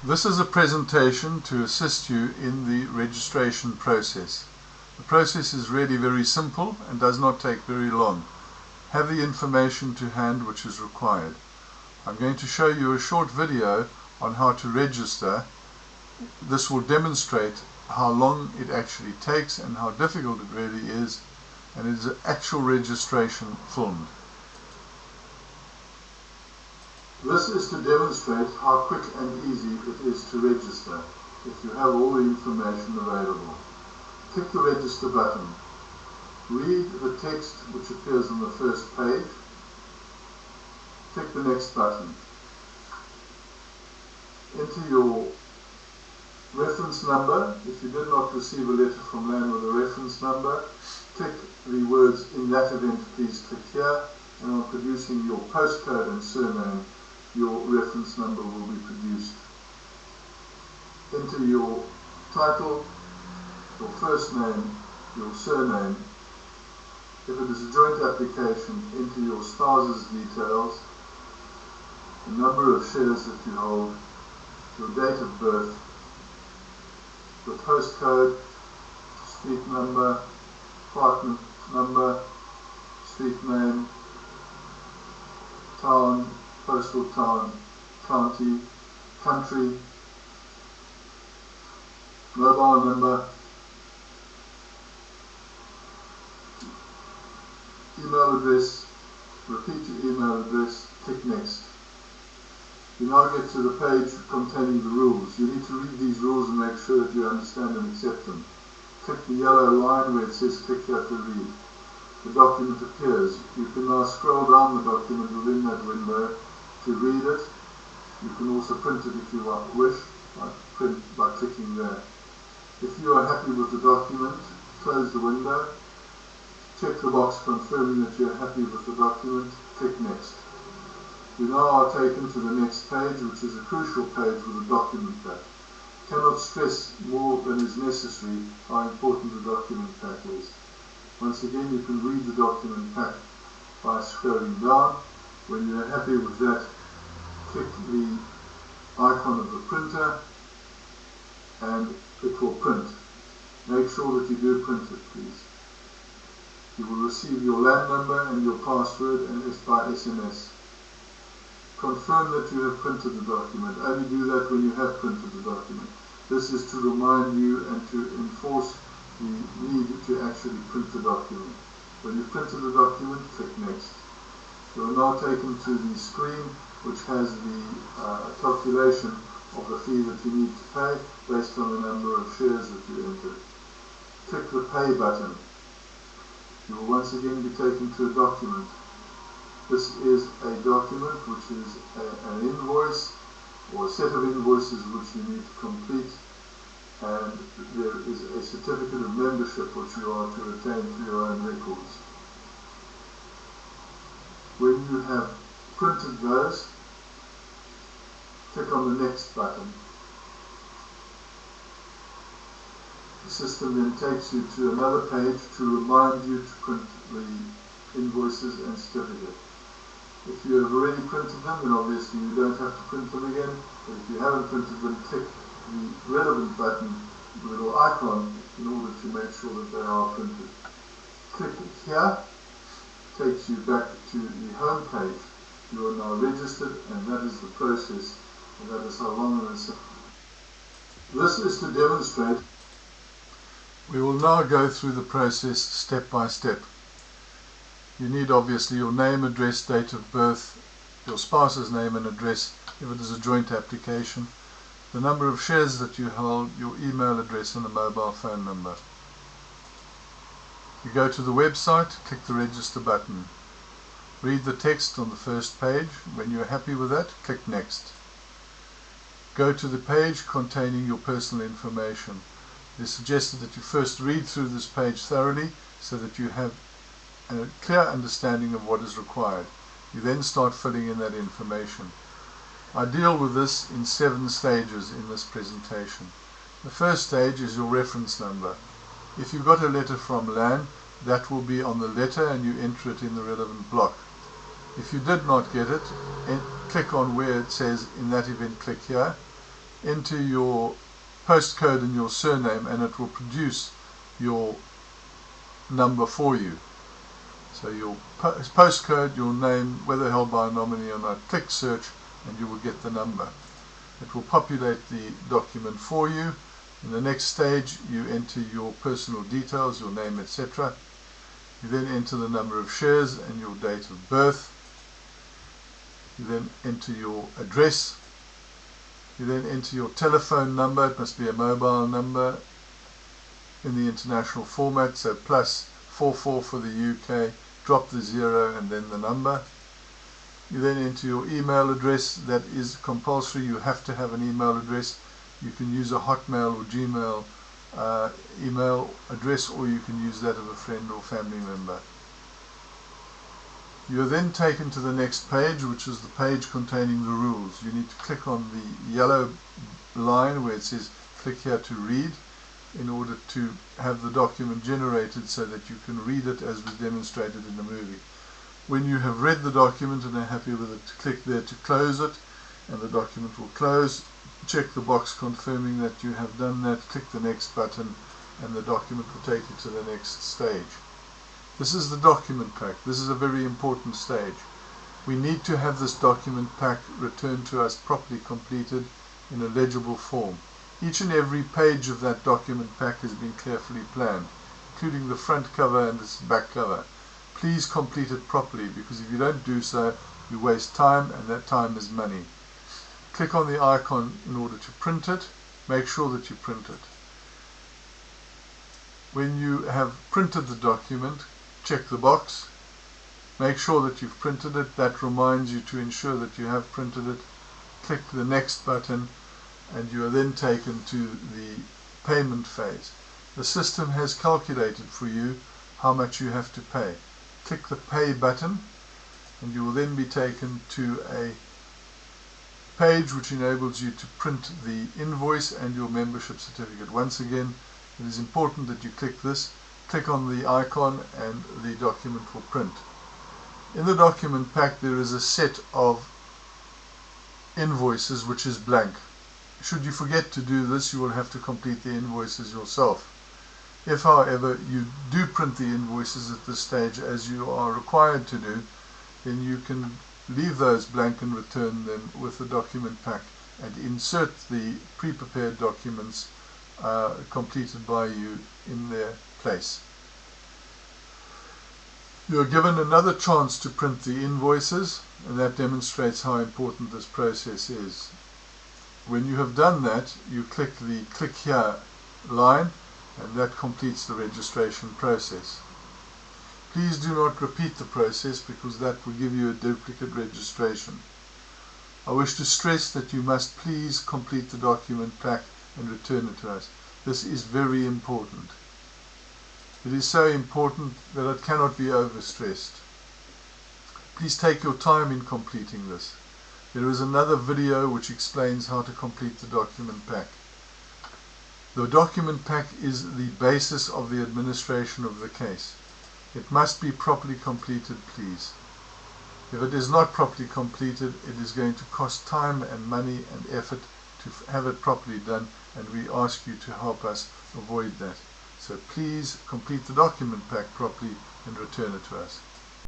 This is a presentation to assist you in the registration process. The process is really very simple and does not take very long. Have the information to hand which is required. I'm going to show you a short video on how to register. This will demonstrate how long it actually takes and how difficult it really is, and it is an actual registration filmed. This is to demonstrate how quick and easy it is to register if you have all the information available. Click the register button. Read the text which appears on the first page. Click the next button. Enter your reference number. If you did not receive a letter from LAN with a reference number, click the words "in that event please click here," and on producing your postcode and surname, your reference number will be produced. Enter your title, your first name, your surname. If it is a joint application, enter your spouse's details, the number of shares that you hold, your date of birth, your postcode, street number, apartment number, street name, town, postal town, county, country, mobile number, email address. Repeat your email address, click next. You now get to the page containing the rules. You need to read these rules and make sure that you understand and accept them. Click the yellow line where it says click here to read. The document appears. You can now scroll down the document within that window to read it. You can also print it if you wish, by clicking there. If you are happy with the document, close the window. Check the box confirming that you are happy with the document. Click next. You now are taken to the next page, which is a crucial page with a document pack. Cannot stress more than is necessary how important the document pack is. Once again, you can read the document pack by scrolling down. When you are happy with that, click the icon of the printer and it will print. Make sure that you do print it, please. You will receive your LAN number and your password by SMS. Confirm that you have printed the document. Only do that when you have printed the document. This is to remind you and to enforce the need to actually print the document. When you've printed the document, click next. You are now taken to the screen which has the calculation of the fee that you need to pay based on the number of shares that you entered. Click the pay button. You will once again be taken to a document. This is a document which is an invoice or a set of invoices which you need to complete, and there is a certificate of membership which you are to retain for your own records. When you have printed those, click on the next button. The system then takes you to another page to remind you to print the invoices and certificate. If you have already printed them, then obviously you don't have to print them again. But if you haven't printed them, click the relevant button, the little icon, in order to make sure that they are printed. Click here, takes you back to the home page. You are now registered, and that is the process, and that is how long it is. This is to demonstrate. We will now go through the process step by step. You need obviously your name, address, date of birth, your spouse's name and address if it is a joint application, the number of shares that you hold, your email address and a mobile phone number. You go to the website, click the register button. Read the text on the first page. When you are happy with that, click next. Go to the page containing your personal information. It is suggested that you first read through this page thoroughly so that you have a clear understanding of what is required. You then start filling in that information. I deal with this in 7 stages in this presentation. The first stage is your reference number. If you got a letter from LAN, that will be on the letter and you enter it in the relevant block. If you did not get it, click on where it says "in that event click here," enter your postcode and your surname, and it will produce your number for you. So your postcode, your name, whether held by a nominee or not, click search and you will get the number. It will populate the document for you. In the next stage, you enter your personal details, your name, etc. You then enter the number of shares and your date of birth. You then enter your address. You then enter your telephone number. It must be a mobile number in the international format, so +44 for the UK, drop the 0 and then the number. You then enter your email address. That is compulsory. You have to have an email address. You can use a Hotmail or Gmail email address, or you can use that of a friend or family member. You are then taken to the next page, which is the page containing the rules. You need to click on the yellow line where it says click here to read, in order to have the document generated so that you can read it as was demonstrated in the movie. When you have read the document and are happy with it, click there to close it, and the document will close. Check the box confirming that you have done that, click the next button, and the document will take you to the next stage. This is the document pack. This is a very important stage. We need to have this document pack returned to us properly completed in a legible form. Each and every page of that document pack has been carefully planned, including the front cover and the back cover. Please complete it properly, because if you don't do so, you waste time, and that time is money. Click on the icon in order to print it. Make sure that you print it. When you have printed the document, check the box. Make sure that you've printed it. That reminds you to ensure that you have printed it. Click the next button, and you are then taken to the payment phase. The system has calculated for you how much you have to pay. Click the pay button, and you will then be taken to a page which enables you to print the invoice and your membership certificate. Once again, it is important that you click this. Click on the icon and the document will print. In the document pack there is a set of invoices which is blank. Should you forget to do this, you will have to complete the invoices yourself. If, however, you do print the invoices at this stage, as you are required to do, then you can leave those blank and return them with the document pack and insert the pre-prepared documents completed by you in their place. You are given another chance to print the invoices, and that demonstrates how important this process is. When you have done that, you click the click here line, and that completes the registration process. Please do not repeat the process, because that will give you a duplicate registration. I wish to stress that you must please complete the document pack and return it to us. This is very important. It is so important that it cannot be overstressed. Please take your time in completing this. There is another video which explains how to complete the document pack. The document pack is the basis of the administration of the case. It must be properly completed, please. If it is not properly completed, it is going to cost time and money and effort to have it properly done, and we ask you to help us avoid that. So please complete the document pack properly and return it to us.